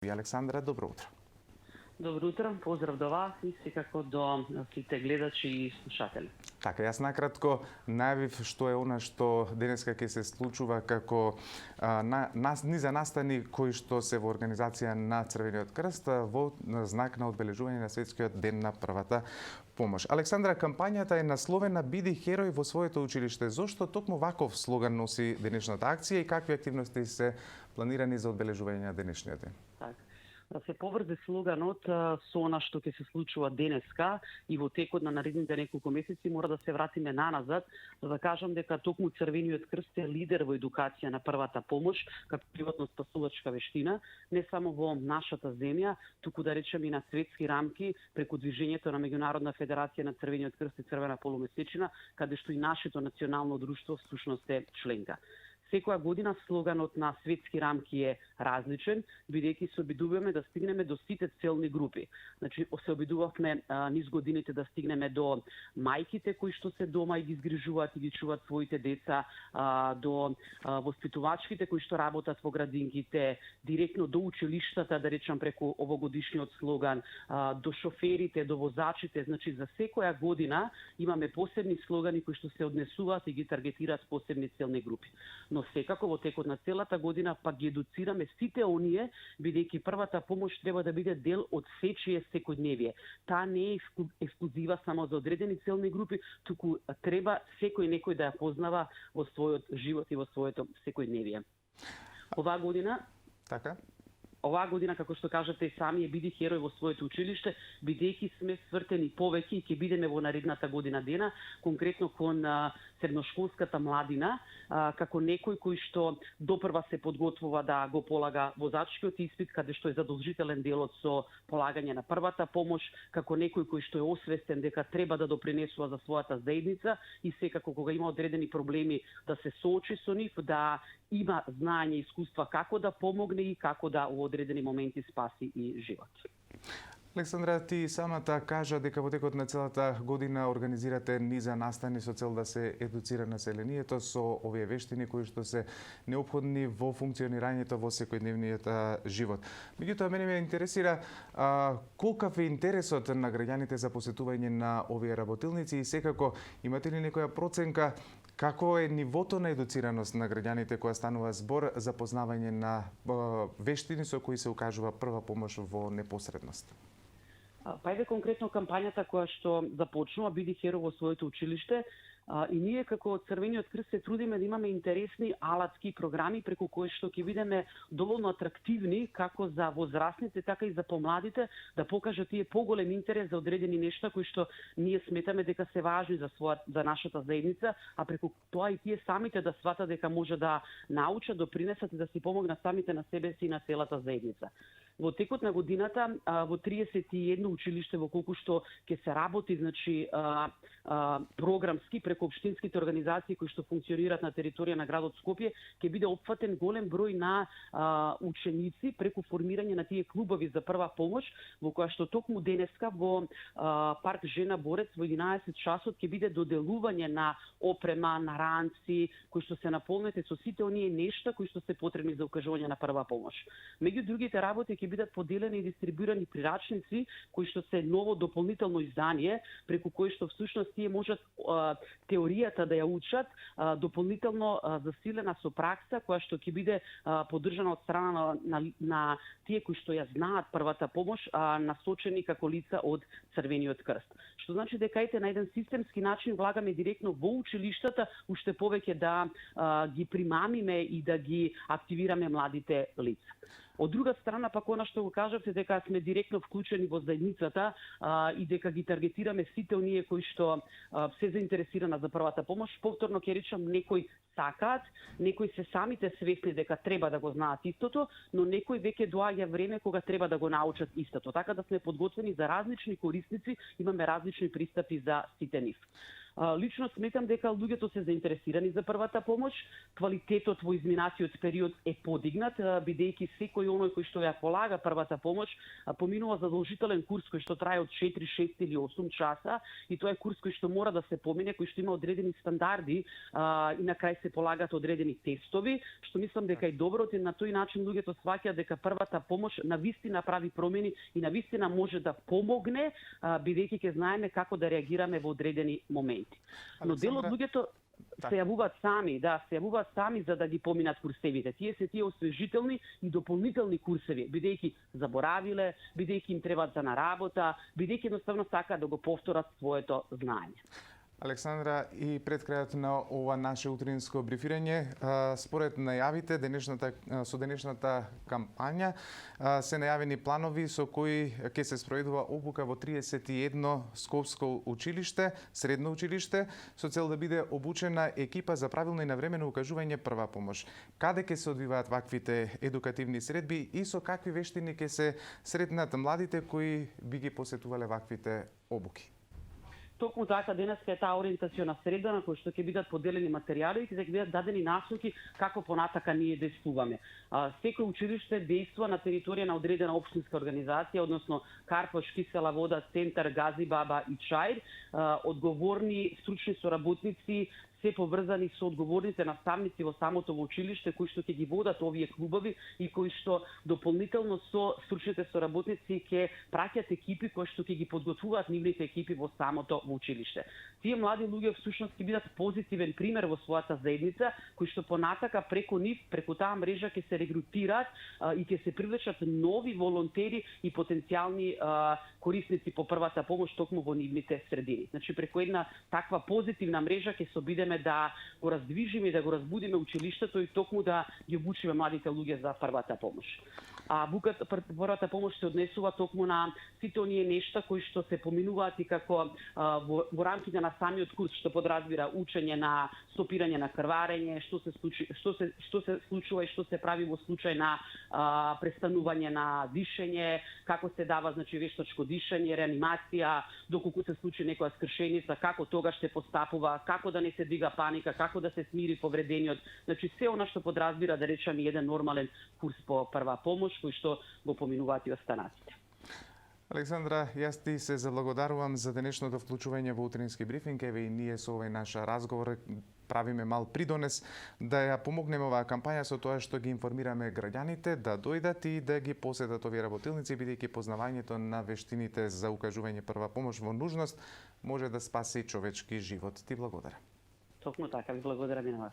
И Александра, добро утро. Добро утро, поздрав до вас и секако до сите гледачи и слушатели. Така, јас накратко најавив што е она што денеска ќе се случува како низа настани кои што се во организација на Црвениот крст во знак на одбележување на Светскиот ден на првата помош. Александра, кампањата е насловена "Биди херој во своето училиште". Зошто токму ваков слоган носи денешната акција и какви активности се планирани за одбележување на денешниот ден? Така. Да се поврзе слоганот со она што ќе се случува денеска и во текот на наредните неколку месеци, мора да се вратиме наназад, за да кажам дека токму Црвениот крст е лидер во едукација на првата помош како приватно спасувачка вештина, не само во нашата земја, туку да речеме и на светски рамки преку движењето на Меѓународна федерација на Црвениот крст и Црвена полумесечина, каде што и нашето национално друштво всушност е членка. Секоја година слоганот на светски рамки е различен, бидејќи се обидуваме да стигнеме до сите целни групи. Значи, се обидувавме низ годините да стигнеме до мајките кои што се дома и ги изгрижуваат и ги чуваат своите деца, до воспитувачките кои што работат во градинките, директно до училиштата, да речам преку овогодишниот слоган, до шоферите, до возачите. Значи, за секоја година имаме посебни слогани кои што се однесуваат и ги таргетираат посебни целни групи. Но секако во текот на целата година пак ги едуцираме сите оние, бидејќи првата помош треба да биде дел од сечие секојдневие. Таа не е ексклузива само за одредени целни групи, туку треба секој некој да ја познава во својот живот и во своето секојдневие. Оваа година, како што кажате и сами, е "Биди херој во своето училиште", бидејќи сме свртени повеќе и ќе бидеме во наредната година дена, конкретно кон средношколската младина, како некој кој што допрва се подготвува да го полага возачкиот испит, каде што е задолжителен делот со полагање на првата помош, како некој кој што е освестен дека треба да допринесува за својата заедница и секако кога има одредени проблеми да се соочи со нив, да има знаење и искуства како да помогне и како да во одредени моменти спаси и живот. Александра, ти самата кажа дека во текот на целата година организирате низа настани со цел да се едуцира населението со овие вештини кои што се неопходни во функционирањето во секојдневниот живот. Меѓутоа, мене ме интересира колкав е интересот на граѓаните за посетување на овие работилници и секако имате ли некоја проценка како е нивото на едуцираност на граѓаните кога станува збор за познавање на вештини со кои се укажува прва помош во непосредност? Па еде конкретно кампањата која што започнува "Биди херој во своето училиште", и ние како Црвениот крст се трудиме да имаме интересни алатски програми преку кои што ќе бидеме доволно атрактивни како за возрастните, така и за помладите, да покажат тие поголем интерес за одредени нешта кои што ние сметаме дека се важни за нашата заедница, а преку тоа и тие самите да сватат дека може да научат, допринесат и да си помогнат самите на себе си и на целата заедница. Во текот на годината во 31 училиште во колку што ќе се работи, значи програмски преку општинските организации кои што функционираат на територија на градот Скопје, ќе биде опфатен голем број на ученици преку формирање на тие клубови за прва помош, во која што токму денеска во парк Жена Борец во 11 часот ќе биде доделување на опрема, на ранци, кои што се наполнете со сите оние нешта кои што се потребни за укажување на прва помош. Меѓу другите работи ќе бидат поделени и дистрибуирани прирачници кои што се ново дополнително издание преку кои што всушност тие можат теоријата да ја учат, дополнително засилена со пракса која што ќе биде поддржана од страна на тие кои што ја знаат првата помош, насочени како лица од Црвениот крст. Што значи дека на еден системски начин влагаме директно во училиштата уште повеќе да ги примамиме и да ги активираме младите лица. Од друга страна, пак она што го кажавте дека сме директно вклучени во заедницата и дека ги таргетираме сите оние кои што се заинтересирани за првата помош, повторно ќе речам, некои сакаат, некои се самите свесни дека треба да го знаат истото, но некои веќе доаѓа време кога треба да го научат истото. Така да сме подготвени за различни корисници, имаме различни пристапи за сите нив. Лично сметам дека луѓето се заинтересирани за првата помош, квалитетот во изминатиот период е подигнат, бидејќи секој оној кој што ја полага првата помош поминува задолжителен курс кој што трае од 4, 6 или 8 часа, и тоа е курс кој што мора да се помине, кој што има одредени стандарди и на крај се полагаат одредени тестови, што мислам дека е добро, и на тој начин луѓето сваќаат дека првата помош навистина прави промени и навистина може да помогне, бидејќи ќе знаеме како да реагираме во одредени моменти. Но дел од луѓето се јавуваат сами за да ги поминат курсевите. Тие се тие освежителни и дополнителни курсеви, бидејќи заборавиле, бидејќи им требаат за на работа, бидејќи едноставно сакаат да го повторат своето знаење. Александра, и пред крајот на ова наше утринско брифирање, според најавите со денешната кампања се најавени планови со кои ќе се спроведува обука во 31 скопско училиште, средно училиште, со цел да биде обучена екипа за правилно и навремено укажување прва помош. Каде ќе се одвиваат ваквите едукативни средби и со какви вештини ќе се сретнат младите кои би ги посетувале ваквите обуки? Токму така денеска е таа ориентациона среда на која што ќе бидат поделени материјали и ќе бидат дадени насоки како понатака ние действуваме. Секој училиште действува на територија на одредена општинска организација, односно Карпош, Кисела вода, Центар, Гази баба и Чаир. Одговорни стручни соработници се поврзани со одговорните наставници во самото училиште кои што ќе ги водат овие клубови и кои што дополнително со стручните соработници ќе праќат екипи кои што ќе ги подготвуваат нивните екипи во самото училиште. Тие млади луѓе всушност ќе бидат позитивен пример во својата заедница, кои што понатака преку нив, преку таа мрежа ќе се регрутираат и ќе се привлечат нови волонтери и потенцијални корисници по првата помош токму во нивните средини. Значи преку една таква позитивна мрежа ќе се обидеме да го раздвижиме и да го разбудиме училиштето и токму да ги обучиме младите луѓе за првата помош. Првата помош се однесува токму на сите оние нешта кои што се поминуваат и како во рамките на самиот курс, што подразбира учење на стопирање на крварење, што се случува и што се прави во случај на престанување на дишење, како се дава вештачко дишење, реанимација, доколку се случи некоја скршеница, како тогаш се постапува, како да не се дига паника, како да се смири повредениот. Значи се она што подразбира да речеме еден нормален курс по прва помош кој што го поминуваат и останатите. Александра, јас ти се заблагодарувам за денешното вклучување во утрински брифинг. Еве и ние со овој наш разговор правиме мал придонес да ја помогнеме оваа кампања со тоа што ги информираме граѓаните да дојдат и да ги посетат овие работилници, бидејќи познавањето на вештините за укажување прва помош во нужност може да спаси човечки живот. Ти благодарам. Токму така, ви благодарам и на вас.